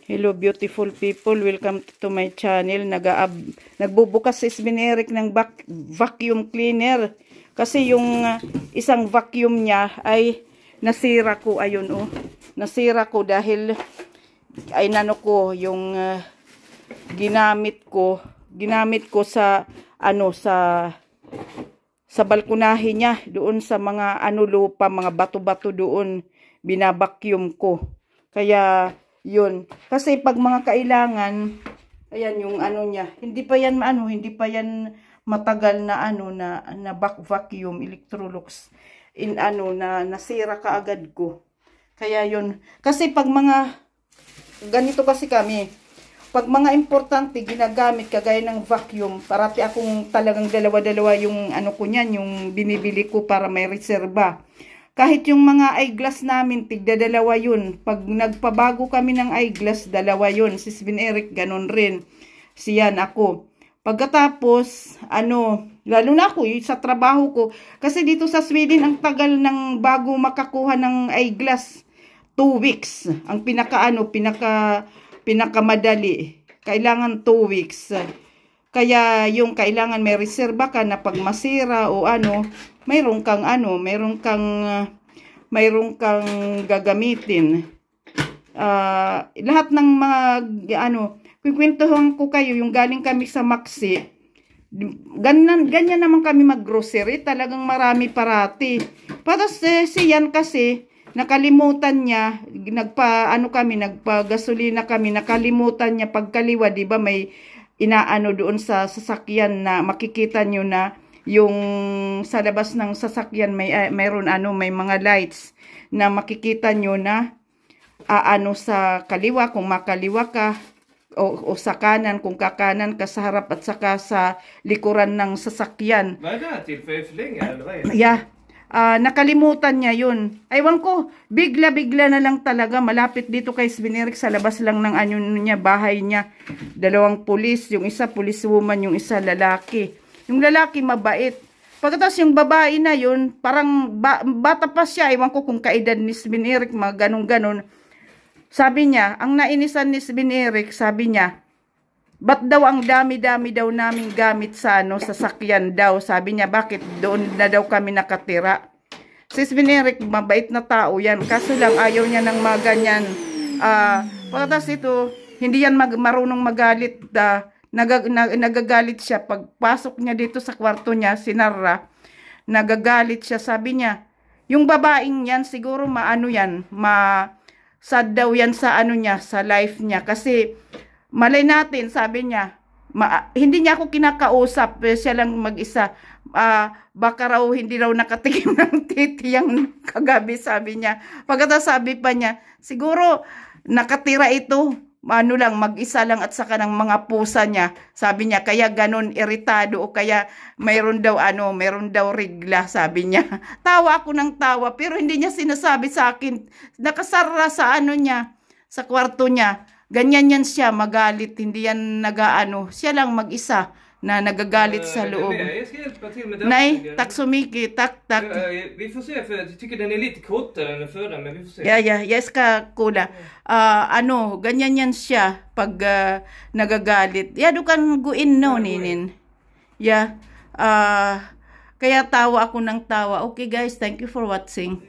Hello beautiful people, welcome to my channel. Nagbubukas si Sven Eric ng vacuum cleaner. Kasi yung isang vacuum niya ay nasira ko. Ayun oh. Nasira ko dahil ay nano ko yung ginamit ko sa sa balkonahe niya, doon sa mga lupa, mga bato-bato doon, binabacuum ko. Kaya yun, kasi pag mga kailangan, ayan yung niya, hindi pa yan matagal na na vacuum Electrolux na nasira kaagad ko. Kaya yun, kasi pag mga ganito kasi kami, pag mga importante ginagamit kagaya ng vacuum, parati akong talagang dalawa-dalawa yung ko niyan, yung binibili ko para may reserba. Kahit yung mga eyeglass namin, tigdadalawa yun. Pag nagpabago kami ng eyeglass, dalawa yun. Si Sven Eric, ganun rin. Siyan ako. Pagkatapos, lalo na ako, sa trabaho ko. Kasi dito sa Sweden, ang tagal ng bago makakuha ng eyeglass. 2 weeks. Ang pinakamadali. Kailangan 2 weeks. Kaya yung kailangan may reserba ka na pag masira o mayroon kang gagamitin. Lahat ng mga kukwentuhan ko kayo yung galing kami sa Maxi. Ganyan naman kami mag-grocery, talagang marami parati. Para siyan kasi nakalimutan niya, nagpa-gasolina kami, nakalimutan niya pagkaliwa, 'di ba may doon sa sasakyan na makikita nyo na yung sa labas ng sasakyan mayroon may mga lights na makikita nyo na sa kaliwa kung makaliwa ka o sa kanan kung kakanan ka sa harap at saka sa likuran ng sasakyan. Yeah. Nakalimutan niya yun. Aywan ko, bigla na lang talaga. Malapit dito kay Sven Eric, sa labas lang ng niya, bahay niya. 2 pulis, yung isa policewoman, yung isa lalaki. Yung lalaki mabait. Pagkatapos yung babae na yun, parang bata pa siya. Aywan ko kung kaedad ni Sven Eric, mga ganun. Sabi niya, ang nainisan ni Sven Eric, sabi niya, ba't daw ang dami-dami daw naming gamit sa sasakyan daw. Sabi niya, bakit doon na daw kami nakatira? Si Sven Eric, mabait na tao yan. Kaso lang, ayaw niya ng mga ganyan. Pagkatas ito, hindi yan marunong magalit. Nagagalit siya. Pagpasok niya dito sa kwarto niya, sinara, nagagalit siya. Sabi niya, yung babaeng yan, siguro sad daw yan sa niya, sa life niya. Kasi, malay natin, sabi niya, hindi niya ako kinakausap, siya lang mag-isa. Baka raw hindi raw nakatikim ng titiyang kagabi, sabi niya. Pagkatapos sabi pa niya, siguro nakatira ito, mag-isa lang at saka ng mga pusa niya. Sabi niya, kaya ganun iritado o kaya mayroon daw regla, sabi niya. Tawa ako ng tawa, pero hindi niya sinasabi sa akin. Nakasara sa niya, sa kwarto niya. Ganyan yan siya, magalit, hindi yan siya lang mag-isa na nagagalit sa loob. Nej, tack så mycket, tack. Vi får se, för jag tycker den är lite kortare än den förra, men vi får se. Ja, jag ska kolla. Ganyan yan siya pag nagagalit. Ja, du kan gå in now, Ninin. Ja, kaya tawa ako ng tawa. Okay guys, thank you for watching.